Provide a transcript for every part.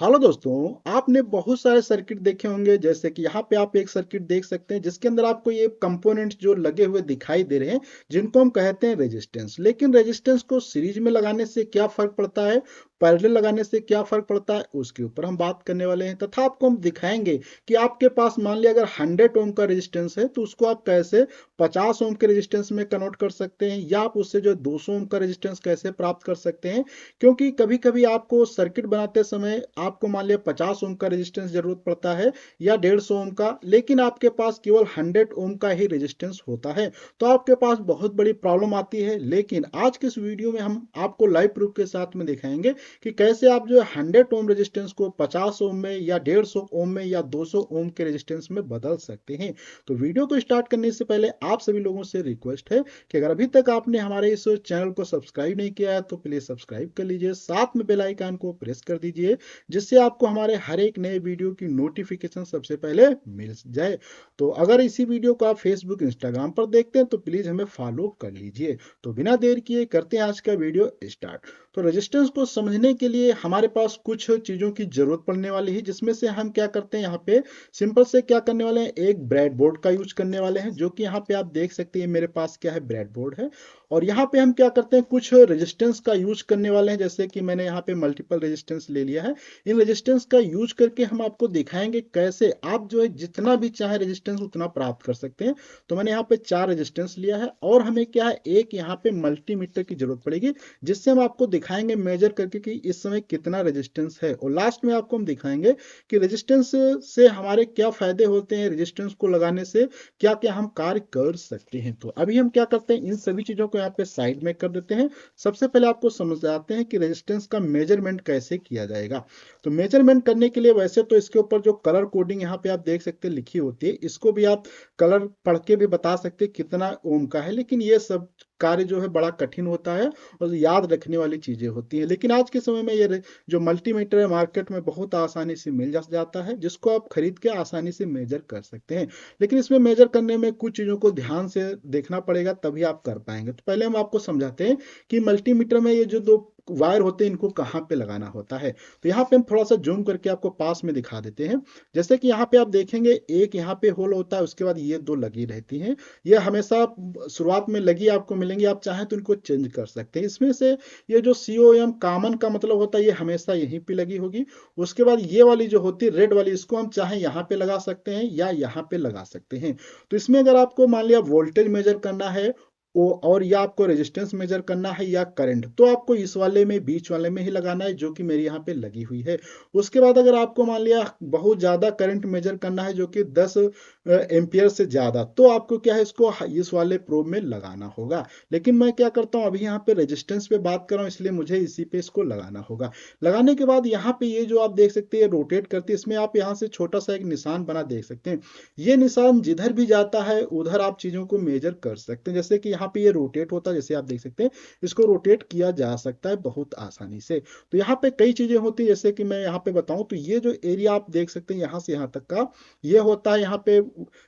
Hello दोस्तों, आपने बहुत सारे सर्किट देखे होंगे। जैसे कि यहाँ पे आप एक सर्किट देख सकते हैं जिसके अंदर आपको ये कंपोनेंट जो लगे हुए दिखाई दे रहे हैं, जिनको हम कहते हैं रेजिस्टेंस। लेकिन रेजिस्टेंस को सीरीज में लगाने से क्या फर्क पड़ता है, पैरेलल लगाने से क्या फर्क पड़ता है, उसके ऊपर हम बात करने वाले हैं। तथा आपको हम दिखाएंगे कि आपके पास मान लिया अगर 100 ओम का रेजिस्टेंस है तो उसको आप कैसे 50 ओम के रेजिस्टेंस में कन्वर्ट कर सकते हैं, या आप उससे जो 200 ओम का रेजिस्टेंस कैसे प्राप्त कर सकते हैं। क्योंकि कभी कभी आपको सर्किट बनाते समय आपको मान लिया 50 ओम का रेजिस्टेंस जरूरत पड़ता है या 150 ओम का, लेकिन आपके पास केवल 100 ओम का ही रेजिस्टेंस होता है, तो आपके पास बहुत बड़ी प्रॉब्लम आती है। लेकिन आज के इस वीडियो में हम आपको लाइव प्रूफ के साथ में दिखाएंगे कि कैसे आप जो है 100 ओम रेजिस्टेंस को 50 ओम में या 150 ओम में या 200 ओम के रेजिस्टेंस में बदल सकते हैं। तो वीडियो को स्टार्ट करने से पहले आप सभी लोगों से रिक्वेस्ट है कि अगर अभी तक आपने हमारे इस चैनल को सब्सक्राइब नहीं किया है तो प्लीज सब्सक्राइब कर लीजिए, साथ में बेल आइकन को प्रेस कर दीजिए, जिससे आपको हमारे हर एक नए वीडियो की नोटिफिकेशन सबसे पहले मिल जाए। तो अगर इसी वीडियो को आप फेसबुक इंस्टाग्राम पर देखते हैं तो प्लीज हमें फॉलो कर लीजिए। तो बिना देर किए करते हैं आज का वीडियो स्टार्ट। तो रेजिस्टेंस को समझने के लिए हमारे पास कुछ चीजों की जरूरत पड़ने वाली है, जिसमें से हम क्या करते हैं, यहाँ पे सिंपल से क्या करने वाले हैं, एक ब्रेड बोर्ड का यूज करने वाले हैं, जो कि यहाँ पे आप देख सकते हैं मेरे पास क्या है, ब्रेड बोर्ड है। और यहाँ पे हम क्या करते हैं, कुछ रेजिस्टेंस का यूज करने वाले हैं। जैसे कि मैंने यहाँ पे मल्टीपल रेजिस्टेंस ले लिया है। इन रेजिस्टेंस का यूज करके हम आपको दिखाएंगे कैसे आप जो है जितना भी चाहे रेजिस्टेंस उतना प्राप्त कर सकते हैं। तो मैंने यहाँ पे 4 रेजिस्टेंस लिया है, और हमें क्या है, एक यहाँ पे मल्टीमीटर की जरूरत पड़ेगी, जिससे हम आपको दिखाएंगे मेजर करके कि इस समय कितना रेजिस्टेंस है। और लास्ट में आपको हम दिखाएंगे कि रेजिस्टेंस से हमारे क्या फायदे होते हैं, रेजिस्टेंस को लगाने से क्या क्या हम कार्य कर सकते हैं। तो अभी हम क्या करते हैं, इन सभी चीजों को यहाँ पे साइड में कर देते हैं। सबसे पहले आपको समझाते हैं कि रेजिस्टेंस का मेजरमेंट कैसे किया जाएगा। तो मेजरमेंट करने के लिए वैसे तो इसके ऊपर जो कलर कोडिंग यहाँ पे आप देख सकते हैं लिखी होती है, इसको भी आप कलर पढ़ के भी बता सकते हैं कितना ओम का है, लेकिन ये सब कार्य जो है बड़ा कठिन होता है और याद रखने वाली चीजें होती हैं। लेकिन आज के समय में ये जो मल्टीमीटर है मार्केट में बहुत आसानी से मिल जाता है, जिसको आप खरीद के आसानी से मेजर कर सकते हैं। लेकिन इसमें मेजर करने में कुछ चीजों को ध्यान से देखना पड़ेगा, तभी आप कर पाएंगे। तो पहले हम आपको समझाते हैं कि मल्टीमीटर में ये जो दो वायर होते हैं इनको कहाँ पे लगाना होता है। तो यहाँ पे हम थोड़ा सा जूम करके आपको पास में दिखा देते हैं। जैसे कि यहाँ पे आप देखेंगे एक यहाँ पे होल होता है, उसके बाद ये दो लगी रहती हैं। ये हमेशा शुरुआत में लगी आपको मिलेंगी, आप चाहें तो इनको चेंज कर सकते हैं। इसमें से ये जो COM कॉमन का मतलब होता है, ये हमेशा यहीं पे लगी होगी। उसके बाद ये वाली जो होती है रेड वाली, इसको हम चाहे यहाँ पे लगा सकते हैं या यहाँ पे लगा सकते हैं। तो इसमें अगर आपको मान लिया वोल्टेज मेजर करना है वो, और या आपको रेजिस्टेंस मेजर करना है या करंट, तो आपको इस वाले में बीच वाले में ही लगाना है, जो कि मेरी यहाँ पे लगी हुई है। उसके बाद अगर आपको मान लिया बहुत ज्यादा करंट मेजर करना है, जो कि 10 एम्पियर से ज्यादा, तो आपको क्या है, इसको इस वाले प्रोब में लगाना होगा। लेकिन मैं क्या करता हूँ, अभी यहाँ पे रेजिस्टेंस पे बात कर रहा हूँ, इसलिए मुझे इसी पे इसको लगाना होगा। लगाने के बाद यहाँ पे ये जो आप देख सकते हैं रोटेट करती है, इसमें आप यहाँ से छोटा सा एक निशान बना देख सकते हैं। ये निशान जिधर भी जाता है उधर आप चीजों को मेजर कर सकते हैं। जैसे कि यहाँ पे ये रोटेट होता है, जैसे आप देख सकते हैं, इसको रोटेट किया जा सकता है बहुत आसानी से। तो यहाँ पे कई चीजें होती है, जैसे कि मैं यहाँ पे बताऊं तो ये जो एरिया आप देख सकते हैं यहाँ से यहाँ तक का, ये होता है यहाँ पे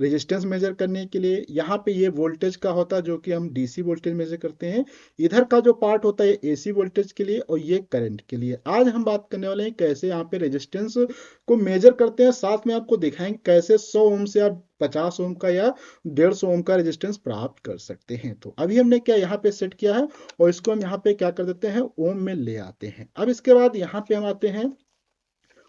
रेजिस्टेंस मेजर करने के लिए। यहाँ पे ये वोल्टेज का होता है, जो कि हम DC वोल्टेज मेजर करते हैं। इधर का जो पार्ट होता है AC वोल्टेज के लिए, और ये करंट के लिए। आज हम बात करने वाले हैं कैसे यहाँ पे रेजिस्टेंस को मेजर करते हैं, साथ में आपको दिखाएंगे कैसे 100 ओम से आप 50 ओम का या 150 ओम का रेजिस्टेंस प्राप्त कर सकते हैं। तो अभी हमने क्या यहाँ पे सेट किया है, और इसको हम यहाँ पे क्या कर देते हैं, ओम में ले आते हैं। अब इसके बाद यहाँ पे हम आते हैं,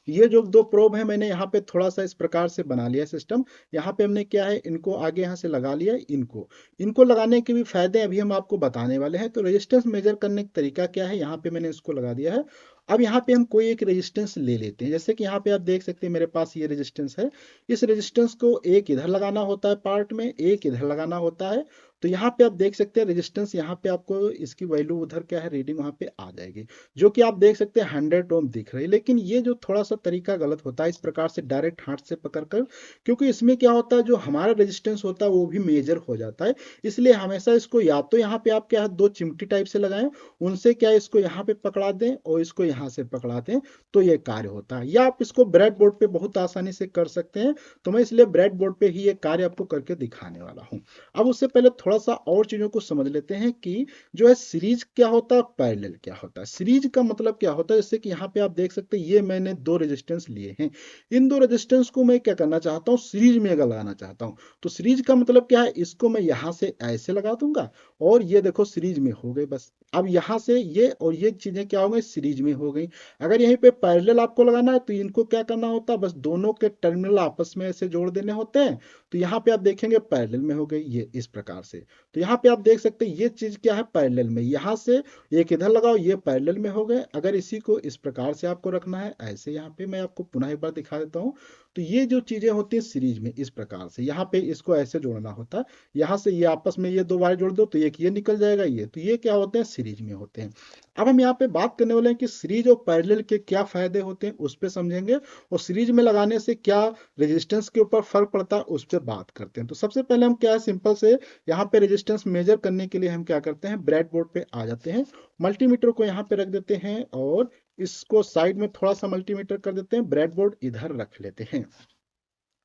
ये जो दो प्रोब है मैंने यहाँ पे थोड़ा सा इस प्रकार से बना लिया सिस्टम। यहाँ पे हमने क्या है, इनको आगे यहाँ से लगा लिया। इनको इनको लगाने के भी फायदे अभी हम आपको बताने वाले हैं। तो रेजिस्टेंस मेजर करने का तरीका क्या है, यहाँ पे मैंने इसको लगा दिया है। अब यहाँ पे हम कोई एक रेजिस्टेंस ले लेते हैं। जैसे कि यहाँ पे आप देख सकते हैं मेरे पास ये रेजिस्टेंस है। इस रेजिस्टेंस को एक इधर लगाना होता है पार्ट में, एक इधर लगाना होता है। तो यहाँ पे आप देख सकते हैं रेजिस्टेंस, यहाँ पे आपको इसकी वैल्यू उधर क्या है, रीडिंग वहाँ पे आ जाएगी, जो कि आप देख सकते हैं 100 ओम दिख रही है। लेकिन ये जो थोड़ा सा तरीका गलत होता है, इस प्रकार से डायरेक्ट हाथ से पकड़कर, क्योंकि इसमें क्या होता है, जो हमारा रेजिस्टेंस होता है वो भी मेजर हो जाता है। इसलिए हमेशा इसको या तो यहाँ पे आप क्या है, दो चिमटी टाइप से लगाएं, उनसे क्या है, इसको यहाँ पे पकड़ा दें और इसको यहाँ से पकड़ा दें, तो ये कार्य होता है। या आप इसको ब्रेड बोर्ड पे बहुत आसानी से कर सकते हैं। तो मैं इसलिए ब्रेड बोर्ड पे ही ये कार्य आपको करके दिखाने वाला हूँ। अब उससे पहले थोड़ा सा और चीजों को समझ लेते हैं कि जो है सीरीज क्या होता है, पैरेलल क्या होता है। सीरीज का मतलब क्या होता है, जैसे कि यहाँ पे आप देख सकते हैं ये मैंने दो रेजिस्टेंस लिए हैं, इन दो रेजिस्टेंस को मैं क्या करना चाहता हूँ, सीरीज में अगर लगाना चाहता हूँ तो सीरीज का मतलब क्या है, इसको मैं यहाँ से ऐसे लगा दूंगा और ये देखो सीरीज में हो गई बस। अब यहाँ से ये और ये चीजें क्या हो गई, सीरीज में हो गई। अगर यहीं पे पैरेलल आपको लगाना है तो इनको क्या करना होता है, बस दोनों के टर्मिनल आपस में ऐसे जोड़ देने होते हैं। तो यहाँ पे आप देखेंगे पैरेलल में हो गई ये इस प्रकार से। तो यहाँ पे आप देख सकते हैं ये चीज क्या है, पैरेलल में, यहाँ से एक इधर लगाओ ये पैरेलल में हो गए। अगर इसी को इस प्रकार से आपको रखना है ऐसे, यहाँ पे मैं आपको पुनः एक बार दिखा देता हूँ। तो ये जो चीजें होती है सीरीज में इस प्रकार से, यहाँ पे इसको ऐसे जोड़ना होता है, यहाँ से ये आपस में ये दो वायर जोड़ दो तो एक ये निकल जाएगा ये, तो ये क्या होते हैं, सीरीज में होते हैं। अब हम यहाँ पे बात करने वाले हैं कि सीरीज और पैरेलल के क्या फायदे होते हैं उस पे समझेंगे, और सीरीज में लगाने से क्या रेजिस्टेंस के ऊपर फर्क पड़ता है उस पर बात करते हैं। तो सबसे पहले हम क्या है, सिंपल से यहाँ पे रेजिस्टेंस मेजर करने के लिए हम क्या करते हैं, ब्रेड बोर्ड पे आ जाते हैं, मल्टीमीटर को यहाँ पे रख देते हैं और इसको साइड में थोड़ा सा मल्टीमीटर कर देते हैं, ब्रेड बोर्ड इधर रख लेते हैं।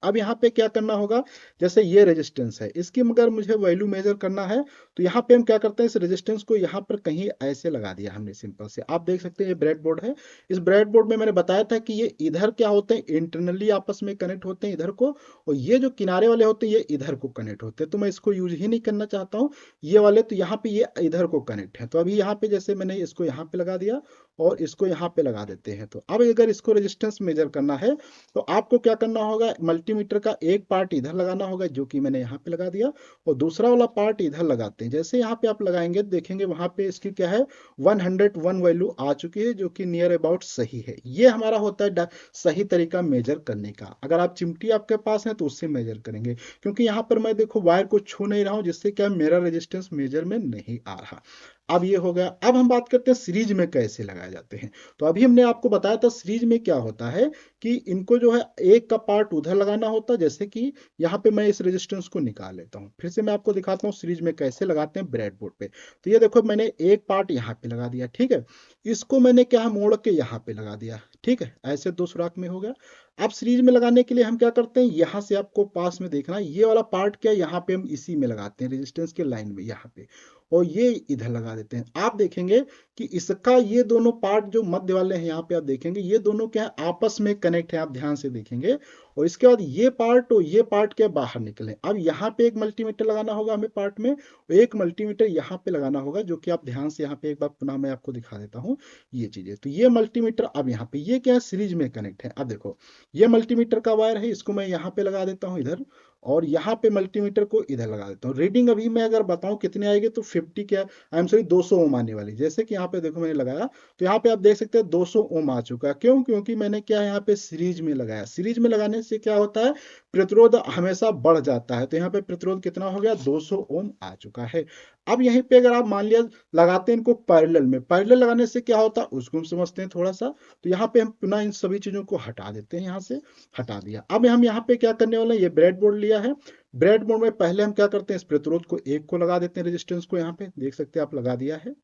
अब यहाँ पे क्या करना होगा, जैसे ये रेजिस्टेंस है इसकी अगर मुझे वैल्यू मेजर करना है तो यहाँ पे हम क्या करते हैं, इस रेजिस्टेंस को यहाँ पर कहीं ऐसे लगा दिया हमने सिंपल से। आप देख सकते हैं ये ब्रेड बोर्ड है, इस ब्रेड बोर्ड में मैंने बताया था कि ये इधर क्या होते हैं, इंटरनली आपस में कनेक्ट होते हैं इधर को, और ये जो किनारे वाले होते हैं ये इधर को कनेक्ट होते हैं। तो मैं इसको यूज ही नहीं करना चाहता हूँ ये वाले, तो यहाँ पे ये इधर को कनेक्ट है। तो अभी यहाँ पे जैसे मैंने इसको यहाँ पे लगा दिया और इसको यहाँ पे लगा देते हैं। तो अब अगर इसको रेजिस्टेंस मेजर करना है तो आपको क्या करना होगा, मल्टीमीटर का एक पार्ट इधर लगाना होगा जो कि मैंने यहाँ पे लगा दिया, और दूसरा वाला पार्ट इधर लगाते हैं। जैसे यहाँ पे आप लगाएंगे देखेंगे वहां पे इसकी क्या है, 101 वैल्यू आ चुकी है जो कि नियर अबाउट सही है। ये हमारा होता है सही तरीका मेजर करने का। अगर आप चिमटी आपके पास है तो उससे मेजर करेंगे, क्योंकि यहाँ पर मैं देखो वायर को छू नहीं रहा हूँ जिससे क्या मेरा रेजिस्टेंस मेजर में नहीं आ रहा। अब ये हो गया। अब हम बात करते हैं सीरीज में कैसे लगाए जाते हैं। तो अभी हमने आपको बताया था सीरीज में क्या होता है कि इनको जो है एक का पार्ट उधर लगाना होता है, जैसे कि यहाँ पे मैं इस रेजिस्टेंस को निकाल लेता हूँ, फिर से मैं आपको दिखाता हूँ सीरीज में कैसे लगाते हैं ब्रेड बोर्ड पे। तो ये देखो मैंने एक पार्ट यहाँ पे लगा दिया, ठीक है, इसको मैंने क्या है मोड़ के यहाँ पे लगा दिया, ठीक है, ऐसे दो सुराख में हो गया। अब सीरीज में लगाने के लिए हम क्या करते हैं, यहाँ से आपको पास में देखना है ये वाला पार्ट क्या है, यहाँ पे हम इसी में लगाते हैं रेजिस्टेंस के लाइन में यहाँ पे, और ये इधर लगा देते हैं। आप देखेंगे कि इसका ये दोनों पार्ट जो मध्य वाले हैं यहाँ पे आप देखेंगे ये दोनों क्या है, आपस में कनेक्ट है, आप ध्यान से देखेंगे। और इसके बाद ये पार्ट और ये पार्ट क्या बाहर निकले। अब यहाँ पे एक मल्टीमीटर लगाना होगा हमें पार्ट में, एक मल्टीमीटर यहाँ पे लगाना होगा जो कि आप ध्यान से यहाँ पे एक बार पुनः मैं आपको दिखा देता हूँ ये चीजें। तो ये मल्टीमीटर अब यहाँ पे ये क्या है, सीरीज में कनेक्ट है। अब देखो ये मल्टीमीटर का वायर है, इसको मैं यहाँ पे लगा देता हूँ इधर, और यहाँ पे मल्टीमीटर को इधर लगा देता हूँ। रीडिंग अभी मैं अगर बताऊँ कितने आएगी तो 50 क्या, आई एम सॉरी 200 ओम आने वाली। जैसे कि यहाँ पे देखो मैंने लगाया तो यहाँ पे आप देख सकते हैं 200 ओम आ चुका है। क्यों, क्योंकि मैंने क्या यहाँ पे सीरीज में लगाया। सीरीज में लगाने से क्या होता है, प्रतिरोध हमेशा बढ़ जाता है। तो यहाँ पे प्रतिरोध कितना हो गया, 200 ओम आ चुका है। अब यहीं पे अगर आप मान लिया लगाते हैं इनको पैरेलल में, पैरेलल लगाने से क्या होता है उसको हम समझते हैं थोड़ा सा। तो यहाँ पे हम पुनः इन सभी चीजों को हटा देते हैं, यहाँ से हटा दिया। अब हम यहाँ पे क्या करने वाले हैं, ये ब्रेड बोर्ड लिया है, ब्रेड बोर्ड में पहले हम क्या करते हैं, इस प्रतिरोध को एक को लगा देते हैं, रेजिस्टेंस को यहाँ पे देख सकते हैं आप लगा दिया है।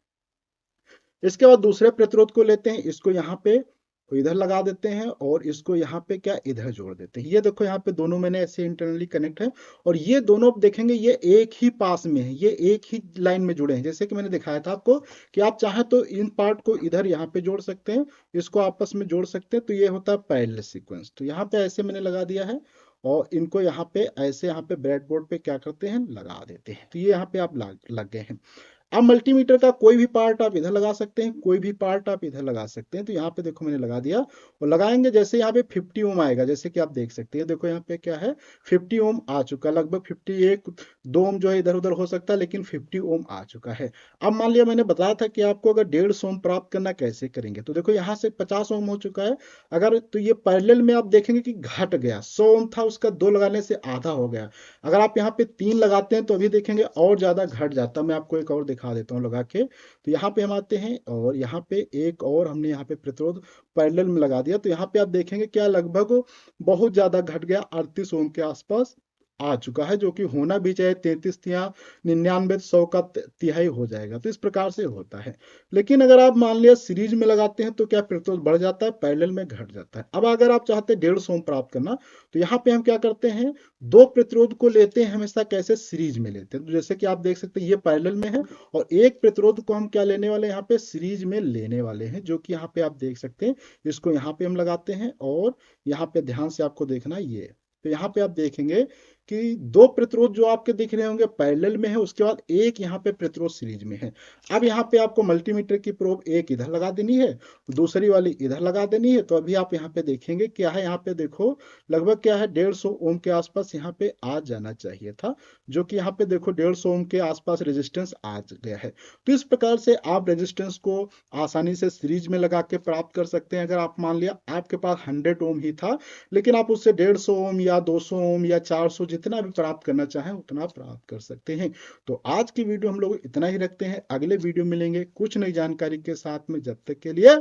इसके बाद दूसरे प्रतिरोध को लेते हैं, इसको यहाँ पे इधर लगा देते हैं, और इसको यहाँ पे क्या इधर जोड़ देते हैं। ये देखो यहाँ पे दोनों मैंने ऐसे इंटरनली कनेक्ट है, और ये दोनों देखेंगे ये एक ही पास में है, ये एक ही लाइन में जुड़े हैं। जैसे कि मैंने दिखाया था आपको कि आप चाहे तो इन पार्ट को इधर यहाँ पे जोड़ सकते हैं, इसको आपस में जोड़ सकते हैं। तो ये होता है पैरेलल सीक्वेंस। तो यहाँ पे ऐसे मैंने लगा दिया है, और इनको यहाँ पे ऐसे यहाँ पे ब्रेड बोर्ड पे क्या करते हैं, लगा देते हैं। तो ये यहाँ पे आप लग गए हैं। अब मल्टीमीटर का कोई भी पार्ट आप इधर लगा सकते हैं, कोई भी पार्ट आप इधर लगा सकते हैं। तो यहाँ पे देखो मैंने लगा दिया, और लगाएंगे जैसे यहाँ पे 50 ओम आएगा, जैसे कि आप देख सकते हैं। देखो यहाँ पे क्या है, 50 ओम आ चुका, लगभग 51 2 ओम जो है इधर उधर हो सकता है, लेकिन 50 ओम आ चुका है। अब मान लिया मैंने बताया था कि आपको अगर 150 ओम प्राप्त करना कैसे करेंगे, तो देखो यहाँ से 50 ओम हो चुका है। अगर तो ये पैरेलल में आप देखेंगे कि घट गया, 100 ओम था उसका 2 लगाने से आधा हो गया। अगर आप यहाँ पे 3 लगाते हैं तो अभी देखेंगे और ज्यादा घट जाता है। मैं आपको एक और दिखा देता हूँ लगा के। तो यहाँ पे हम आते हैं, और यहाँ पे एक और हमने यहाँ पे प्रतिरोध पैरेलल में लगा दिया। तो यहाँ पे आप देखेंगे क्या लगभग बहुत ज्यादा घट गया, 38 ओम के आसपास आ चुका है, जो कि होना भी चाहिए 33 या 99 100 का तिहाई हो जाएगा। तो इस प्रकार से होता है। लेकिन अगर आप मान लिया सीरीज में लगाते हैं तो क्या प्रतिरोध बढ़ जाता है, पैरेलल में घट जाता है। अब अगर आप चाहते हैं 150 ओम प्राप्त करना, तो यहाँ पे हम क्या करते हैं, दो प्रतिरोध को लेते हैं हमेशा, कैसे, सीरीज में लेते हैं। तो जैसे कि आप देख सकते हैं ये पैरेलल में है, और एक प्रतिरोध को हम क्या लेने वाले हैं, यहाँ पे सीरीज में लेने वाले हैं, जो कि यहाँ पे आप देख सकते हैं। इसको यहाँ पे हम लगाते हैं, और यहाँ पे ध्यान से आपको देखना ये। तो यहाँ पे आप देखेंगे कि दो प्रतिरोध जो आपके दिख रहे होंगे पैरेलल में है, उसके बाद एक यहाँ पे प्रतिरोध सीरीज में है। अब यहाँ पे आपको मल्टीमीटर की प्रोब एक इधर लगा देनी है, दूसरी वाली इधर लगा देनी है। तो अभी आप यहाँ पे देखेंगे क्या है, यहाँ पे देखो लगभग क्या है, 150 ओम के आसपास यहाँ पे आ जाना चाहिए था, जो कि यहाँ पे देखो 150 ओम के आसपास रेजिस्टेंस आ गया है। तो इस प्रकार से आप रेजिस्टेंस को आसानी से सीरीज में लगा के प्राप्त कर सकते हैं। अगर आप मान लिया आपके पास 100 ओम ही था, लेकिन आप उससे 150 ओम या 200 ओम या 400 जितना भी प्राप्त करना चाहें उतना प्राप्त कर सकते हैं। तो आज की वीडियो हम लोग इतना ही रखते हैं, अगले वीडियो मिलेंगे कुछ नई जानकारी के साथ में। जब तक के लिए